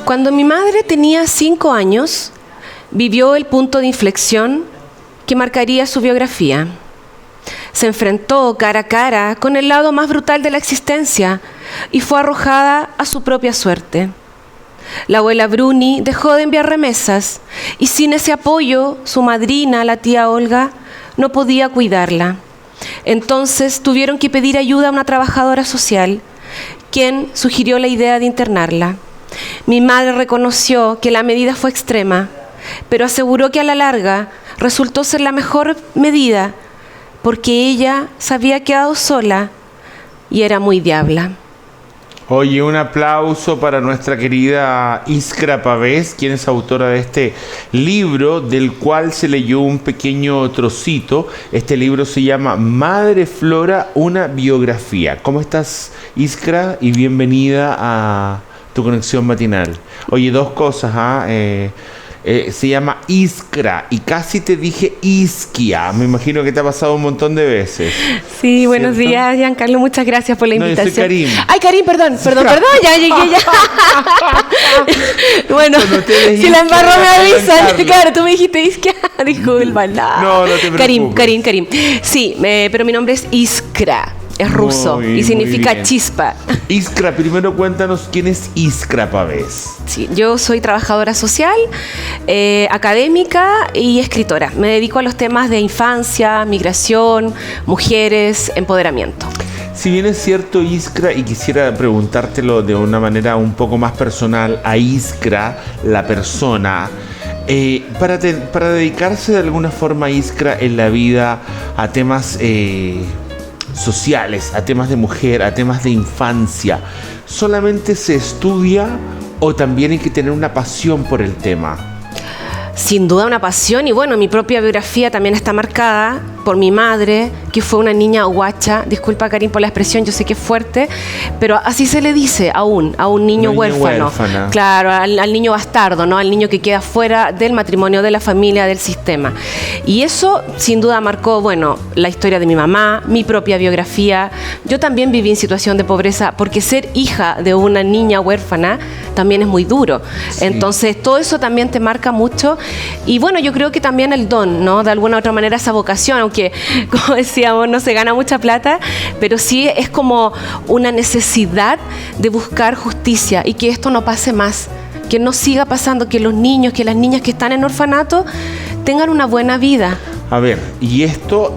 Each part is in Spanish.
Cuando mi madre tenía 5 años, vivió el punto de inflexión que marcaría su biografía. Se enfrentó cara a cara con el lado más brutal de la existencia y fue arrojada a su propia suerte. La abuela Bruni dejó de enviar remesas y sin ese apoyo, su madrina, la tía Olga, no podía cuidarla. Entonces tuvieron que pedir ayuda a una trabajadora social, quien sugirió la idea de internarla. Mi madre reconoció que la medida fue extrema, pero aseguró que a la larga resultó ser la mejor medida porque ella se había quedado sola y era muy diabla. Oye, un aplauso para nuestra querida Iskra Pavés, quien es autora de este libro, del cual se leyó un pequeño trocito. Este libro se llama Madre Flora, una biografía. ¿Cómo estás, Iskra? Y bienvenida a tu conexión matinal. Oye, dos cosas, se llama Iskra y casi te dije Isquia. Me imagino que te ha pasado un montón de veces. Sí, buenos días, Giancarlo. Muchas gracias por la invitación. Yo soy Karim. Ay, Karim, perdón, ya llegué ya. Bueno, si la embarro me avisan. Claro, tú me dijiste Isquia. Disculpa, no te preocupes. Karim. Sí, pero mi nombre es Iskra. Es ruso y significa chispa. Iskra, primero cuéntanos quién es Iskra Pavés. Sí, yo soy trabajadora social, académica y escritora. Me dedico a los temas de infancia, migración, mujeres, empoderamiento. Si bien es cierto, Iskra, y quisiera preguntártelo de una manera un poco más personal a Iskra, la persona, para dedicarse de alguna forma Iskra en la vida a temas sociales, a temas de mujer, a temas de infancia, ¿solamente se estudia o también hay que tener una pasión por el tema? Sin duda una pasión, y bueno, mi propia biografía también está marcada por mi madre, que fue una niña guacha. Disculpa, Karim, por la expresión, yo sé que es fuerte, pero así se le dice a un niño huérfano. Claro, al niño bastardo, ¿no? Al niño que queda fuera del matrimonio, de la familia, del sistema. Y eso sin duda marcó, bueno, la historia de mi mamá, mi propia biografía. Yo también viví en situación de pobreza, porque ser hija de una niña huérfana también es muy duro. Sí. Entonces, todo eso también te marca mucho. Y bueno, yo creo que también el don, ¿no? De alguna u otra manera esa vocación, aunque, como decíamos, no se gana mucha plata, pero sí es como una necesidad de buscar justicia y que esto no pase más, que no siga pasando, que los niños, que las niñas que están en orfanato tengan una buena vida. A ver, y esto,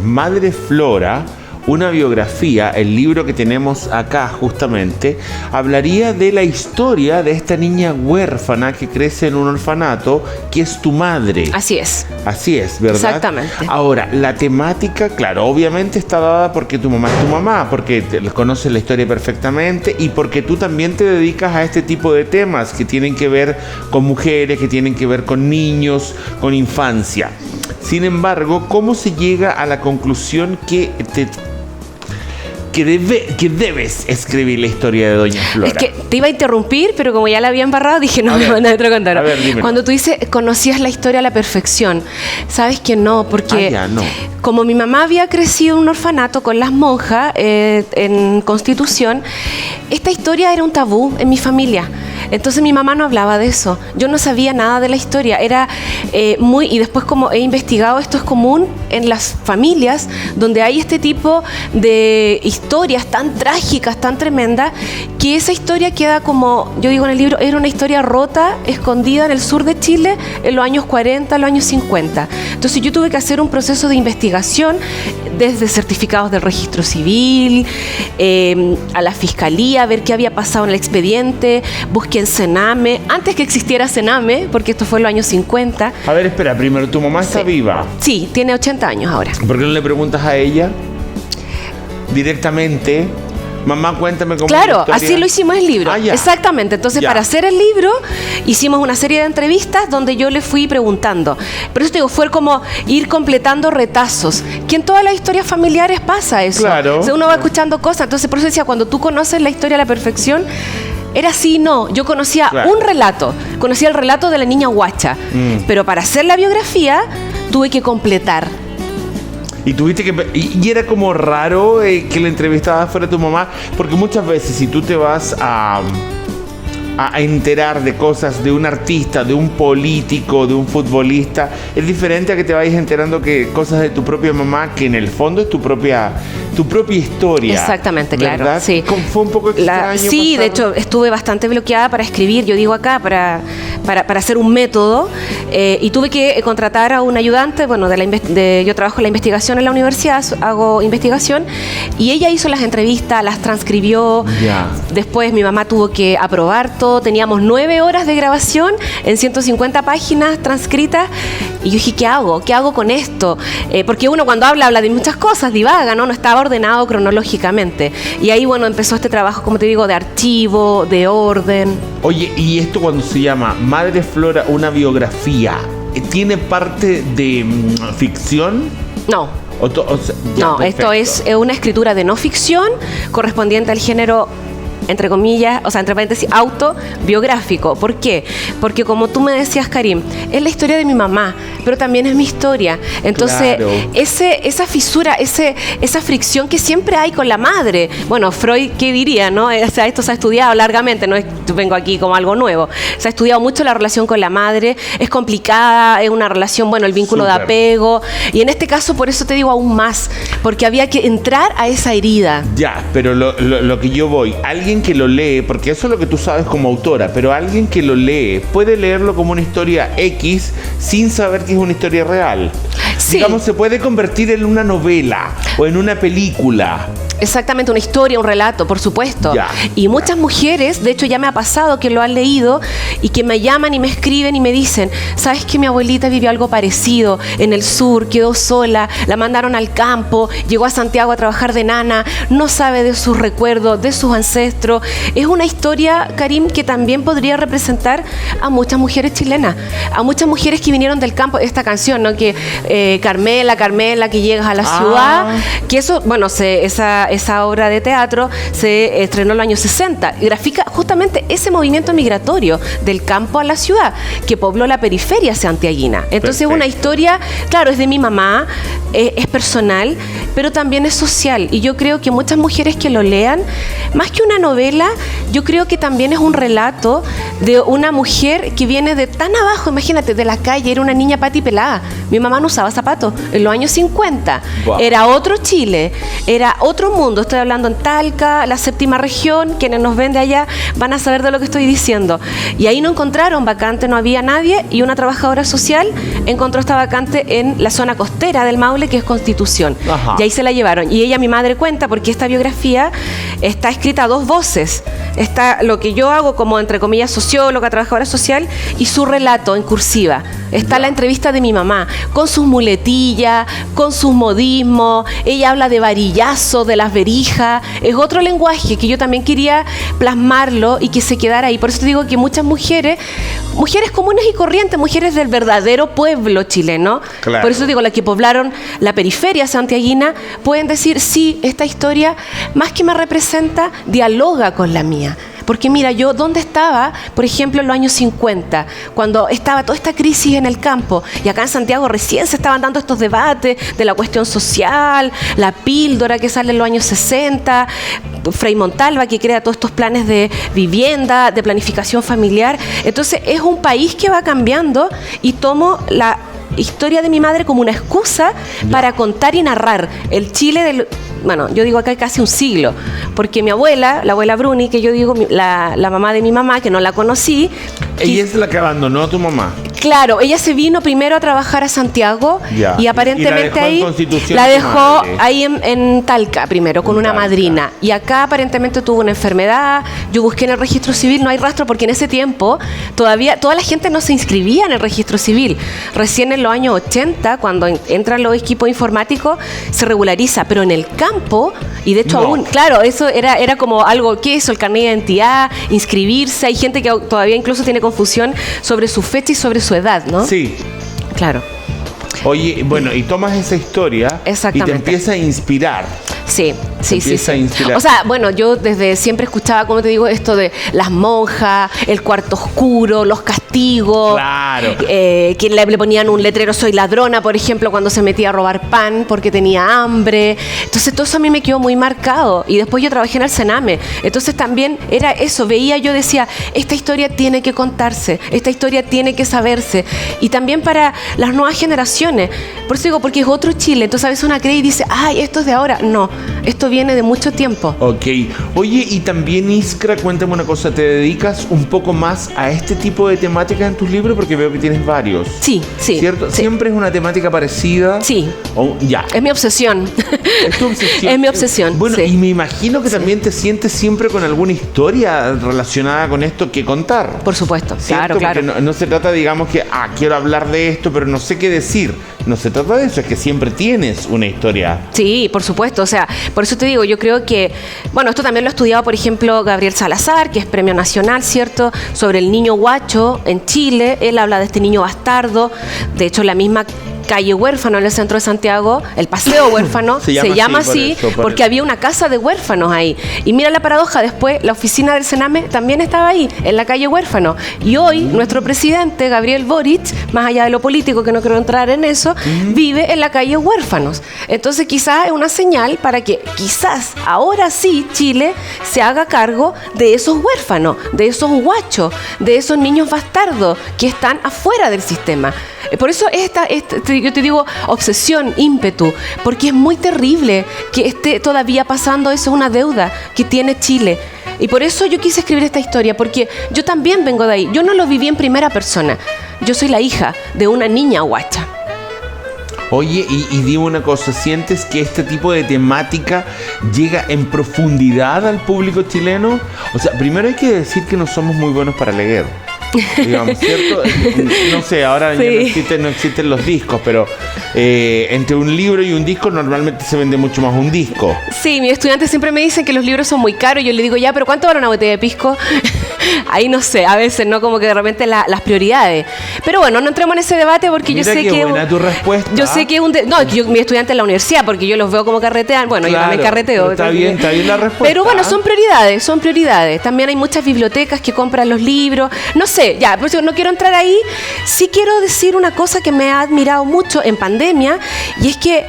Madre Flora, una biografía, el libro que tenemos acá justamente, hablaría de la historia de esta niña huérfana que crece en un orfanato, que es tu madre. Así es. Así es, ¿verdad? Exactamente. Ahora, la temática, claro, obviamente está dada porque tu mamá es tu mamá, porque conoces la historia perfectamente y porque tú también te dedicas a este tipo de temas que tienen que ver con mujeres, que tienen que ver con niños, con infancia. Sin embargo, ¿cómo se llega a la conclusión que debes escribir la historia de Doña Flora? Es que te iba a interrumpir, pero como ya la había embarrado, dije, no te voy a contar. A ver, dímelo. Cuando tú dices, conocías la historia a la perfección, sabes que no, porque como mi mamá había crecido en un orfanato con las monjas en Constitución, esta historia era un tabú en mi familia. Entonces mi mamá no hablaba de eso. Yo no sabía nada de la historia. Era y después, como he investigado, esto es común en las familias donde hay este tipo de historias tan trágicas, tan tremendas, que esa historia queda, como yo digo en el libro, era una historia rota, escondida en el sur de Chile en los años 40, los años 50. Entonces yo tuve que hacer un proceso de investigación desde certificados del registro civil, a la fiscalía, ver qué había pasado en el expediente, busqué en Sename, antes que existiera Sename, porque esto fue en los años 50. A ver, espera, primero, ¿tu mamá está viva? Sí, tiene 80 años ahora. ¿Por qué no le preguntas a ella directamente? Mamá, cuéntame cómo. Claro, así lo hicimos en el libro. Exactamente. Entonces, para hacer el libro, hicimos una serie de entrevistas donde yo le fui preguntando. Pero eso te digo, fue como ir completando retazos. Que en todas las historias familiares pasa eso. Claro. O sea, uno va escuchando cosas. Entonces, por eso decía, cuando tú conoces la historia a la perfección, era así, no. Yo conocía un relato. Conocía el relato de la niña guacha. Pero para hacer la biografía, tuve que completar. Y tuviste que... Y era como raro que la entrevistada fuera tu mamá, porque muchas veces si tú te vas a a enterar de cosas de un artista, de un político, de un futbolista, es diferente a que te vayas enterando que cosas de tu propia mamá, que en el fondo es tu propia historia. Exactamente, ¿verdad? claro. Sí. Fue un poco extraño. Sí, de hecho, estuve bastante bloqueada para escribir, yo digo acá, para hacer un método, y tuve que contratar a un ayudante. Bueno, yo trabajo en la investigación en la universidad, hago investigación, y ella hizo las entrevistas, las transcribió. Ya. Después mi mamá tuvo que aprobar todo. Teníamos 9 horas de grabación en 150 páginas transcritas, y yo dije, ¿qué hago? ¿Qué hago con esto? Porque uno cuando habla de muchas cosas, divaga, ¿no? No estaba ordenado cronológicamente. Y ahí, bueno, empezó este trabajo, como te digo, de archivo, de orden. Oye, y esto cuando se llama Madre Flora, una biografía, ¿tiene parte de ficción? No. No, perfecto. esto es una escritura de no ficción correspondiente al género, entre comillas, o sea, entre paréntesis, autobiográfico. ¿Por qué? Porque como tú me decías, Karim, es la historia de mi mamá, pero también es mi historia. Entonces, claro, esa fisura, esa fricción que siempre hay con la madre. Bueno, Freud, ¿qué diría, no? O sea, esto se ha estudiado largamente, no es, vengo aquí como algo nuevo. Se ha estudiado mucho la relación con la madre, es complicada, es una relación, bueno, el vínculo de apego, y en este caso, por eso te digo aún más, porque había que entrar a esa herida. Ya, pero lo que yo voy, alguien que lo lee, porque eso es lo que tú sabes como autora, pero alguien que lo lee puede leerlo como una historia X sin saber que es una historia real. Sí. Digamos, se puede convertir en una novela o en una película. Exactamente, una historia, un relato, por supuesto. Ya, y muchas mujeres, de hecho ya me ha pasado que lo han leído y que me llaman y me escriben y me dicen, ¿sabes que mi abuelita vivió algo parecido en el sur, quedó sola, la mandaron al campo, llegó a Santiago a trabajar de nana, no sabe de sus recuerdos, de sus ancestros? Es una historia, Karim, que también podría representar a muchas mujeres chilenas, a muchas mujeres que vinieron del campo. Esta canción, ¿no? Que Carmela, que llegas a la ciudad, que eso, bueno, esa obra de teatro se estrenó en los años 60 y grafica justamente ese movimiento migratorio del campo a la ciudad que pobló la periferia santiaguina. Entonces, perfecto, una historia, claro, es de mi mamá, es personal, pero también es social, y yo creo que muchas mujeres que lo lean, más que una novela, yo creo que también es un relato de una mujer que viene de tan abajo. Imagínate, de la calle, era una niña patipelada. Mi mamá no usaba zapatos en los años 50. Wow. Era otro Chile, era otro mundo. Estoy hablando en Talca, la 7ª región. Quienes nos ven de allá van a saber de lo que estoy diciendo. Y ahí no encontraron vacante, no había nadie, y una trabajadora social encontró esta vacante en la zona costera del Maule, que es Constitución. Ajá. Y ahí se la llevaron. Y ella, mi madre, cuenta, porque esta biografía está escrita a 2 voces. Está lo que yo hago como, entre comillas, socióloga, trabajadora social, y su relato en cursiva. Está la entrevista de mi mamá, con sus muletillas, con sus modismos. Ella habla de varillazo, de las verijas. Es otro lenguaje que yo también quería plasmarlo y que se quedara ahí. Por eso te digo que muchas mujeres comunes y corrientes, mujeres del verdadero pueblo chileno, claro, por eso digo, las que poblaron la periferia santiaguina, pueden decir, sí, esta historia, más que me representa, dialoga con la mía. Porque mira, yo ¿dónde estaba, por ejemplo, en los años 50, cuando estaba toda esta crisis en el campo? Y acá en Santiago recién se estaban dando estos debates de la cuestión social, la píldora que sale en los años 60, Frei Montalva que crea todos estos planes de vivienda, de planificación familiar. Entonces es un país que va cambiando, y tomo la historia de mi madre como una excusa para contar y narrar el Chile del... Bueno, yo digo acá casi un siglo, porque mi abuela, la abuela Bruni, que yo digo, la mamá de mi mamá, que no la conocí... ¿Ella es la que abandonó a tu mamá? Claro, ella se vino primero a trabajar a Santiago, ya, y aparentemente la dejó ahí en Talca primero con una madrina, y acá aparentemente tuvo una enfermedad. Yo busqué en el registro civil, no hay rastro, porque en ese tiempo todavía toda la gente no se inscribía en el registro civil. Recién en los años 80, cuando entran los equipos informáticos, se regulariza, pero en el campo, y de hecho aún, claro, eso era como algo, ¿qué es eso? El carnet de identidad, inscribirse. Hay gente que todavía incluso tiene confusión sobre su fecha y sobre su edad, ¿no? Sí. Claro. Oye, bueno, y tomas esa historia y te empieza a inspirar. Sí, Sí, empieza a sí. inspirar. O sea, bueno, yo desde siempre escuchaba, como te digo, esto de las monjas, el cuarto oscuro, los castigos. Claro. Que le ponían un letrero, soy ladrona, por ejemplo, cuando se metía a robar pan porque tenía hambre. Entonces todo eso a mí me quedó muy marcado. Y después yo trabajé en el Sename. Entonces también era eso, veía, yo decía, esta historia tiene que contarse, esta historia tiene que saberse. Y también para las nuevas generaciones. Por eso digo, porque es otro Chile. Entonces a veces una cree y dice, ay, esto es de ahora. No, esto viene de mucho tiempo. Ok. Oye, y también, Iskra, cuéntame una cosa, ¿te dedicas un poco más a este tipo de temáticas en tus libros? Porque veo que tienes varios. Sí, sí. ¿Cierto? Sí. ¿Siempre es una temática parecida? Sí. Ya. Es mi obsesión. Es tu obsesión. Es mi obsesión. Bueno, sí. y me imagino que también te sientes siempre con alguna historia relacionada con esto que contar. Por supuesto, ¿Cierto? claro. Porque no se trata, digamos, que, quiero hablar de esto, pero no sé qué decir. No se trata de eso, es que siempre tienes una historia. Sí, por supuesto. O sea, por eso te digo, yo creo que, bueno, esto también lo ha estudiado, por ejemplo, Gabriel Salazar, que es premio nacional, ¿cierto? Sobre el niño guacho en Chile. Él habla de este niño bastardo. De hecho, la misma calle Huérfano en el centro de Santiago, el Paseo Huérfano, se llama así porque había una casa de huérfanos ahí. Y mira la paradoja, después la oficina del Sename también estaba ahí, en la calle Huérfano. Y hoy nuestro presidente, Gabriel Boric, más allá de lo político, que no quiero entrar en eso, vive en la calle Huérfanos. Entonces quizás es una señal para que quizás ahora sí Chile se haga cargo de esos huérfanos, de esos guachos, de esos niños bastardos que están afuera del sistema. Por eso yo te digo obsesión, ímpetu, porque es muy terrible que esté todavía pasando eso, es una deuda que tiene Chile. Y por eso yo quise escribir esta historia, porque yo también vengo de ahí. Yo no lo viví en primera persona. Yo soy la hija de una niña guacha. Oye, y dime una cosa, ¿sientes que este tipo de temática llega en profundidad al público chileno? O sea, primero hay que decir que no somos muy buenos para leer. Digamos, ¿cierto? No sé, ahora Sí. ya no existen los discos, pero entre un libro y un disco normalmente se vende mucho más un disco. Sí, mis estudiantes siempre me dicen que los libros son muy caros. Yo les digo, ya, pero ¿cuánto vale una botella de pisco? Ahí no sé, a veces, ¿no? Como que de repente las prioridades. Pero bueno, no entremos en ese debate porque Mira yo sé qué que... buena tu respuesta. Yo sé que no, es que mis estudiantes en la universidad, porque yo los veo como carretean. Bueno, Claro, yo también carreteo. está bien la respuesta. Pero bueno, son prioridades. También hay muchas bibliotecas que compran los libros. No sé, ya, por eso no quiero entrar ahí. Sí quiero decir una cosa que me ha admirado mucho en pandemia, y es que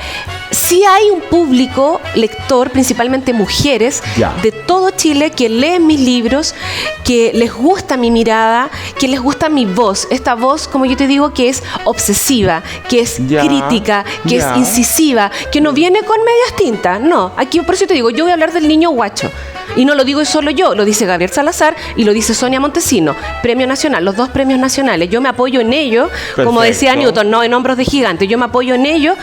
sí hay un público lector, principalmente mujeres, de todo Chile, que leen mis libros, que les gusta mi mirada, que les gusta mi voz. Esta voz, como yo te digo, que es obsesiva, que es crítica, que es incisiva, que no viene con medias tintas. No, aquí por eso te digo, yo voy a hablar del niño guacho. Y no lo digo solo yo, lo dice Gabriel Salazar y lo dice Sonia Montesino, premio nacional, los dos premios nacionales. Yo me apoyo en ello, como decía Newton, no en hombros de gigante. Yo me apoyo en ello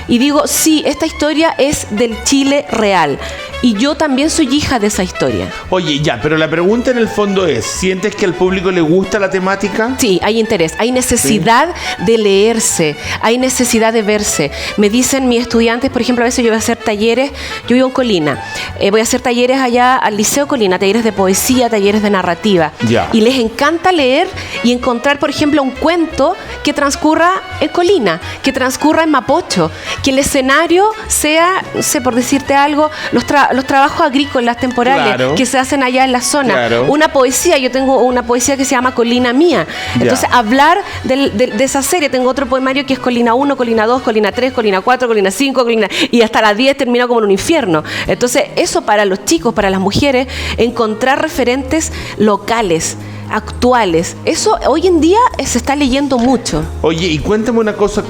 y digo, sí, esta historia es del Chile real. Y yo también soy hija de esa historia. Oye, ya, pero la pregunta en el fondo es, ¿sientes que al público le gusta la temática? Sí, hay interés, hay necesidad de leerse, hay necesidad de verse. Me dicen mis estudiantes, por ejemplo, a veces yo voy a hacer talleres, yo vivo en Colina, voy a hacer talleres allá al Liceo Colina, talleres de poesía, talleres de narrativa. Y les encanta leer y encontrar, por ejemplo, un cuento que transcurra en Colina, que transcurra en Mapocho, que el escenario sea, no sé, por decirte algo, los trabajos agrícolas temporales que se hacen allá en la zona. Una poesía, yo tengo una poesía que se llama Colina Mía. Entonces, hablar de esa serie, tengo otro poemario que es Colina 1, Colina 2, Colina 3, Colina 4, Colina 5, y hasta la 10 termina como en un infierno. Entonces, eso para los chicos, para las mujeres, encontrar referentes locales, actuales. Eso hoy en día se está leyendo mucho. Oye, y cuéntame una cosa,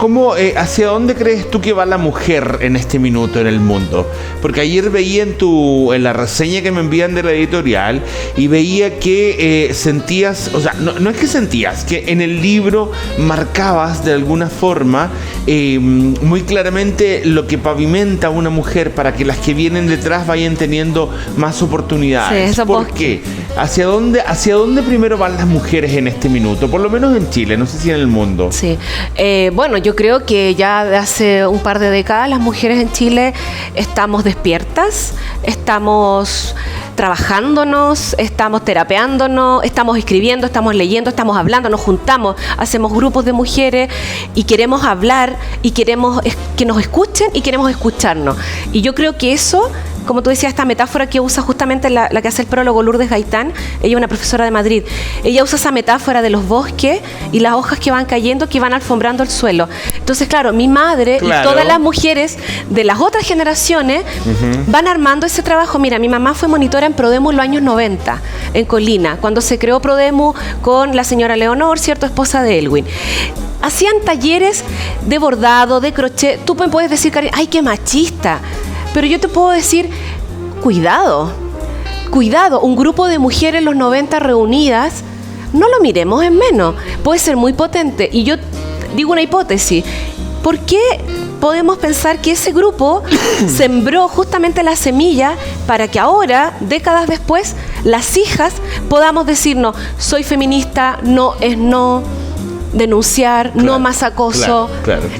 ¿hacia dónde crees tú que va la mujer en este minuto en el mundo? Porque ayer veía en la reseña que me envían de la editorial y veía que sentías, o sea, no es que sentías, que en el libro marcabas de alguna forma muy claramente lo que pavimenta una mujer para que las que vienen detrás vayan teniendo más oportunidades. Sí, eso ¿Por qué? ¿Hacia dónde primero van las mujeres en este minuto? Por lo menos en Chile, no sé si en el mundo. Sí. Bueno, yo creo que ya de hace un par de décadas las mujeres en Chile estamos despiertas, estamos trabajándonos, estamos terapeándonos, estamos escribiendo, estamos leyendo, estamos hablando, nos juntamos, hacemos grupos de mujeres y queremos hablar y queremos que nos escuchen y queremos escucharnos. Y yo creo que eso como tú decías, esta metáfora que usa justamente la que hace el prólogo Lourdes Gaitán, ella es una profesora de Madrid, ella usa esa metáfora de los bosques y las hojas que van cayendo, que van alfombrando el suelo. Entonces, claro, mi madre y todas las mujeres de las otras generaciones van armando ese trabajo. Mira, mi mamá fue monitora en Prodemu en los años 90, en Colina, cuando se creó Prodemu con la señora Leonor, ¿cierto?, esposa de Elwin. Hacían talleres de bordado, de crochet. Tú me puedes decir, Karen, ¡ay, qué machista! Pero yo te puedo decir, cuidado, un grupo de mujeres en los 90 reunidas, no lo miremos en menos, puede ser muy potente. Y yo digo una hipótesis, ¿por qué podemos pensar que ese grupo sembró justamente la semilla para que ahora, décadas después, las hijas podamos decirnos, soy feminista, no es no, denunciar, no más acoso,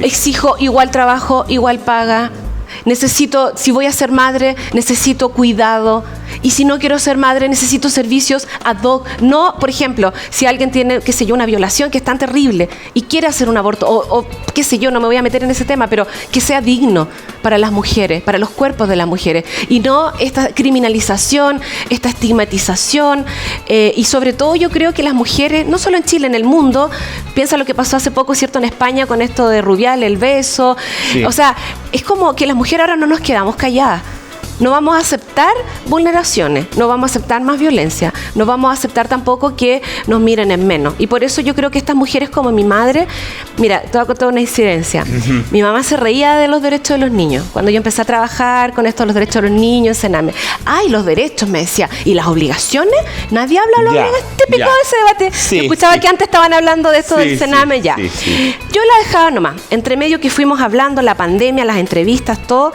exijo igual trabajo, igual paga, necesito, si voy a ser madre, necesito cuidado, y si no quiero ser madre, necesito servicios ad hoc. No, por ejemplo, si alguien tiene, qué sé yo, una violación que es tan terrible y quiere hacer un aborto, o qué sé yo, no me voy a meter en ese tema, pero que sea digno para las mujeres, para los cuerpos de las mujeres, y no esta criminalización, esta estigmatización, y sobre todo yo creo que las mujeres, no solo en Chile, en el mundo, piensa lo que pasó hace poco, ¿cierto?, en España con esto de Rubial, el beso, o sea, es como que las mujeres ahora no nos quedamos calladas. No vamos a aceptar vulneraciones, no vamos a aceptar más violencia, no vamos a aceptar tampoco que nos miren en menos. Y por eso yo creo que estas mujeres como mi madre, mira, te voy a contar una incidencia. Mi mamá se reía de los derechos de los niños. Cuando yo empecé a trabajar con esto de los derechos de los niños en Sename, ¡ay, los derechos!, me decía, ¿y las obligaciones? Nadie habla de las obligaciones. Típico de ese debate. Yo escuchaba que antes estaban hablando de esto del Sename, Yo la dejaba nomás. Entre medio que fuimos hablando, la pandemia, las entrevistas, todo,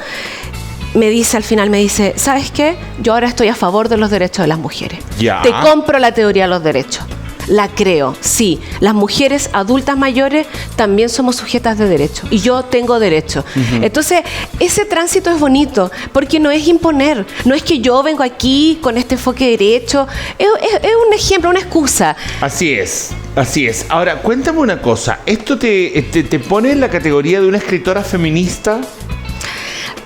me dice al final, ¿sabes qué? Yo ahora estoy a favor de los derechos de las mujeres. Te compro la teoría de los derechos. La creo, sí. Las mujeres adultas mayores también somos sujetas de derechos. Y yo tengo derechos. Entonces, ese tránsito es bonito, porque no es imponer. No es que yo vengo aquí con este enfoque de derecho. Es un ejemplo, una excusa. Así es. Ahora, cuéntame una cosa. ¿Esto te pone en la categoría de una escritora feminista?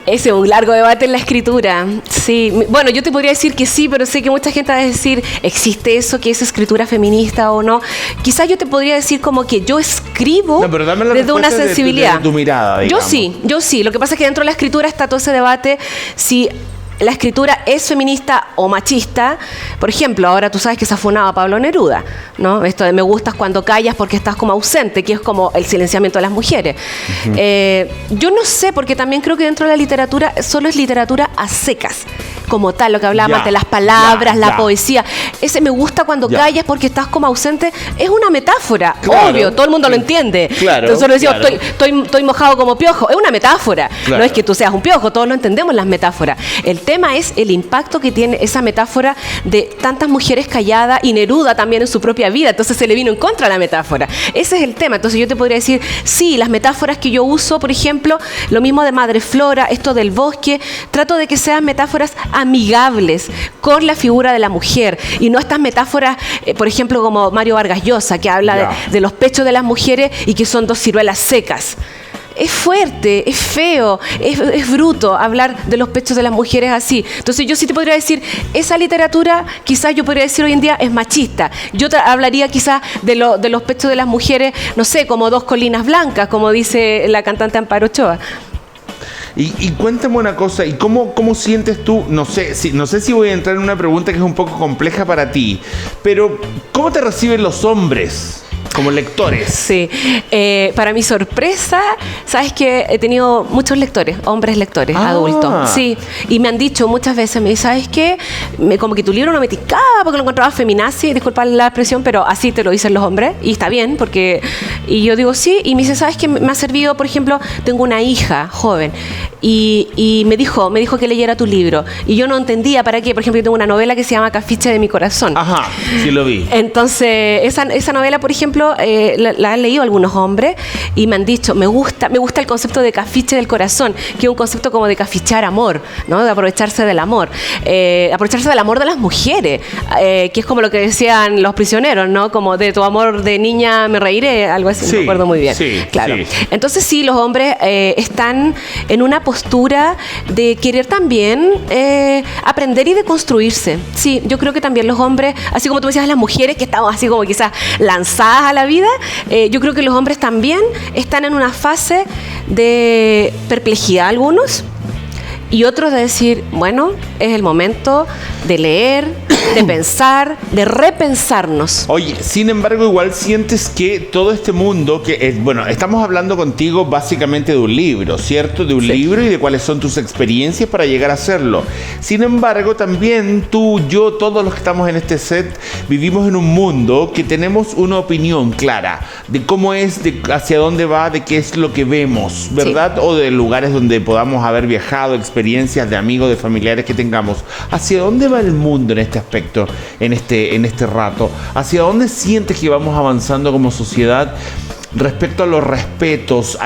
Ese es un largo debate en la escritura. Sí, bueno, yo te podría decir que sí, pero sé que mucha gente va a decir, ¿existe eso, que es escritura feminista o no? Quizás yo te podría decir como que yo escribo desde una sensibilidad. De tu mirada, digamos. Yo sí. Lo que pasa es que dentro de la escritura está todo ese debate si la escritura es feminista o machista. Por ejemplo, ahora tú sabes que se ha funado a Pablo Neruda, ¿no? Esto de me gustas cuando callas porque estás como ausente, que es como el silenciamiento de las mujeres. Yo no sé, porque también creo que dentro de la literatura solo es literatura a secas, como tal, lo que hablábamos de las palabras, la poesía. Ese me gusta cuando callas porque estás como ausente es una metáfora, obvio, todo el mundo lo entiende. Nosotros decimos, estoy mojado como piojo, es una metáfora. No es que tú seas un piojo, todos lo entendemos las metáforas. El tema es el impacto que tiene esa metáfora de tantas mujeres calladas, y Neruda también en su propia vida, entonces se le vino en contra la metáfora. Ese es el tema. Entonces yo te podría decir, sí, las metáforas que yo uso, por ejemplo, lo mismo de Madre Flora, esto del bosque, trato de que sean metáforas amigables con la figura de la mujer, y no estas metáforas, por ejemplo, como Mario Vargas Llosa, que habla de los pechos de las mujeres y que son dos ciruelas secas. Es fuerte, es feo, es bruto hablar de los pechos de las mujeres así. Entonces yo sí te podría decir, esa literatura quizás yo podría decir hoy en día es machista. Yo hablaría quizás de los pechos de las mujeres, no sé, como dos colinas blancas, como dice la cantante Amparo Ochoa. Y cuéntame una cosa, ¿y cómo sientes tú? No sé si voy a entrar en una pregunta que es un poco compleja para ti, pero ¿cómo te reciben los hombres como lectores? Sí, para mi sorpresa, sabes que he tenido muchos lectores, hombres lectores, adultos, sí, y me han dicho muchas veces, me dicen, ¿sabes qué? Como que tu libro no me ticaba porque lo encontraba feminazi, disculpa la expresión, pero así te lo dicen los hombres, y está bien, porque, y yo digo sí, y me dice, ¿sabes qué? Me ha servido, por ejemplo, tengo una hija joven, y me dijo que leyera tu libro, y yo no entendía para qué. Por ejemplo, yo tengo una novela que se llama Cafiche de mi corazón. Ajá, sí lo vi. Entonces, esa novela, por ejemplo, la han leído algunos hombres y me han dicho, me gusta el concepto de cafiche del corazón, que es un concepto como de cafichar amor, ¿no? De aprovecharse del amor de las mujeres, que es como lo que decían los prisioneros, ¿no? Como de tu amor de niña me reiré, algo así, no me acuerdo muy bien. Sí, claro. Sí. Entonces sí, los hombres están en una postura de querer también aprender y deconstruirse. Sí, yo creo que también los hombres, así como tú decías, las mujeres que estamos así como quizás lanzadas a la vida, yo creo que los hombres también están en una fase de perplejidad algunos, y otros de decir, bueno, es el momento de leer, de pensar, de repensarnos. Oye, sin embargo, igual sientes que todo este mundo, bueno, estamos hablando contigo básicamente de un libro, ¿cierto? De un libro y de cuáles son tus experiencias para llegar a hacerlo. Sin embargo, también tú, yo, todos los que estamos en este set, vivimos en un mundo que tenemos una opinión clara de cómo es, de hacia dónde va, de qué es lo que vemos, ¿verdad? Sí. O de lugares donde podamos haber viajado, experiencias de amigos, de familiares que tengamos. ¿Hacia dónde va el mundo en este aspecto, en este rato? ¿Hacia dónde sientes que vamos avanzando como sociedad respecto a los respetos,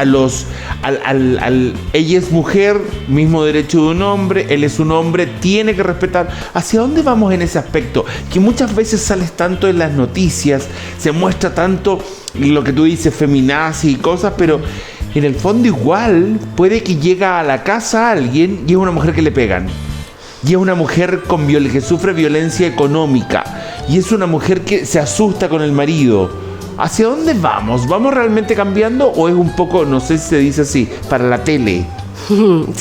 ella es mujer, mismo derecho de un hombre, él es un hombre, tiene que respetar? ¿Hacia dónde vamos en ese aspecto? Que muchas veces sales tanto en las noticias, se muestra tanto lo que tú dices, feminazi y cosas, pero en el fondo igual puede que llega a la casa alguien y es una mujer que le pegan. Y es una mujer que sufre violencia económica. Y es una mujer que se asusta con el marido. ¿Hacia dónde vamos? ¿Vamos realmente cambiando o es un poco, no sé si se dice así, para la tele?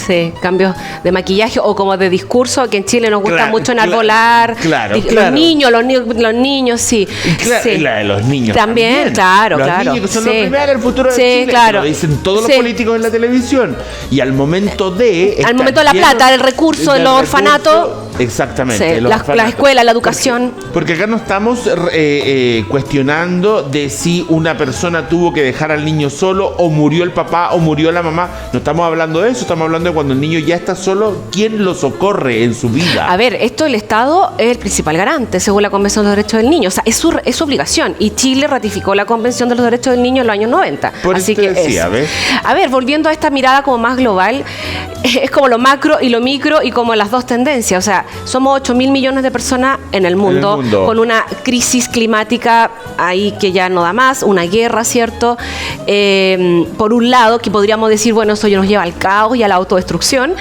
Sí, cambios de maquillaje o como de discurso, que en Chile nos gusta mucho enarbolar. Los niños, sí. Sí. La de los niños también. Claro. Los niños que son los primeros, el futuro de Chile. Claro. Lo dicen todos los políticos en la televisión. Y al momento de la plata, el recurso de los orfanatos. Exactamente. Sí, la escuela, la educación. Porque acá no estamos cuestionando de si una persona tuvo que dejar al niño solo o murió el papá o murió la mamá. No estamos hablando de eso, estamos hablando de cuando el niño ya está solo, ¿quién lo socorre en su vida? A ver, esto el Estado es el principal garante, según la Convención de los Derechos del Niño. O sea, es su obligación. Y Chile ratificó la Convención de los Derechos del Niño en los años 90. Por así eso que decía, a ver, volviendo a esta mirada como más global, es como lo macro y lo micro y como las dos tendencias. O sea, somos 8.000 millones de personas en el mundo, con una crisis climática ahí que ya no da más, una guerra, ¿cierto? Por un lado, que podríamos decir, bueno, eso nos lleva al caos y a la autodestrucción,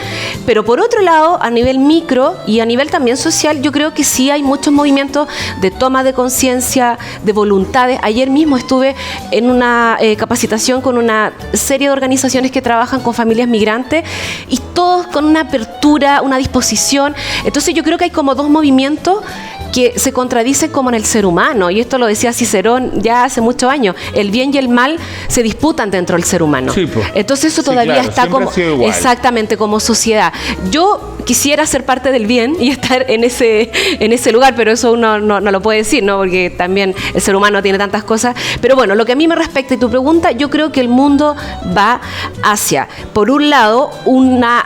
pero por otro lado, a nivel micro y a nivel también social, yo creo que sí hay muchos movimientos de toma de conciencia, de voluntades. Ayer mismo estuve en una capacitación con una serie de organizaciones que trabajan con familias migrantes y todos con una apertura, una disposición. Entonces yo creo que hay como dos movimientos que se contradicen como en el ser humano, y esto lo decía Cicerón ya hace muchos años: el bien y el mal se disputan dentro del ser humano. Sí, pues. Entonces eso todavía está como exactamente como sociedad. Yo quisiera ser parte del bien y estar en ese lugar, pero eso uno no lo puede decir, ¿no? Porque también el ser humano tiene tantas cosas. Pero bueno, lo que a mí me respecta y tu pregunta, yo creo que el mundo va hacia, por un lado, una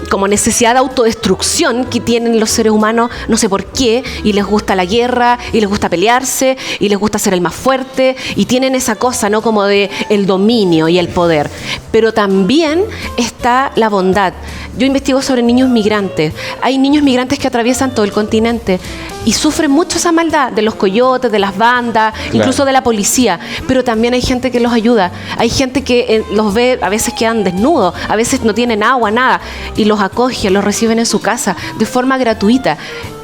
como necesidad de autodestrucción que tienen los seres humanos, no sé por qué, y les gusta la guerra, y les gusta pelearse, y les gusta ser el más fuerte, y tienen esa cosa, ¿no? Como de el dominio y el poder. Pero también está la bondad. Yo investigo sobre niños migrantes. Hay niños migrantes que atraviesan todo el continente y sufren mucho esa maldad de los coyotes, de las bandas, incluso de la policía. Pero también hay gente que los ayuda. Hay gente que los ve, a veces quedan desnudos, a veces no tienen agua, nada, y los acoge, los reciben en su casa de forma gratuita.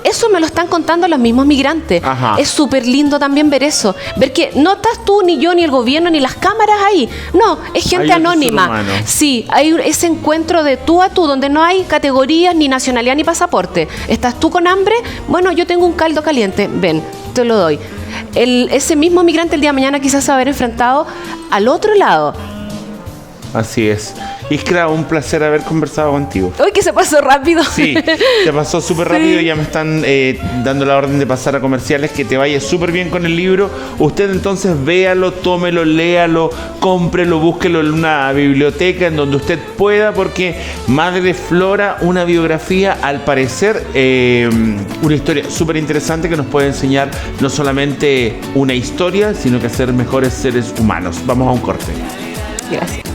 Eso me lo están contando los mismos migrantes. Ajá. Es súper lindo también ver eso. Ver que no estás tú, ni yo, ni el gobierno, ni las cámaras ahí. No, es gente anónima. Sí, hay ese encuentro de tú a tú, donde no hay categorías, ni nacionalidad, ni pasaporte. ¿Estás tú con hambre? Bueno, yo tengo un caldo caliente. Ven, te lo doy. Ese mismo migrante el día de mañana quizás se va a haber enfrentado al otro lado. Así es. Iskra, un placer haber conversado contigo. Uy, que se pasó rápido. Sí, te pasó súper rápido. Ya me están dando la orden de pasar a comerciales. Que te vaya súper bien con el libro. Usted entonces véalo, tómelo, léalo, cómprelo, búsquelo en una biblioteca en donde usted pueda, porque Madre Flora, una biografía, al parecer una historia súper interesante que nos puede enseñar no solamente una historia, sino que a ser mejores seres humanos. Vamos a un corte. Gracias.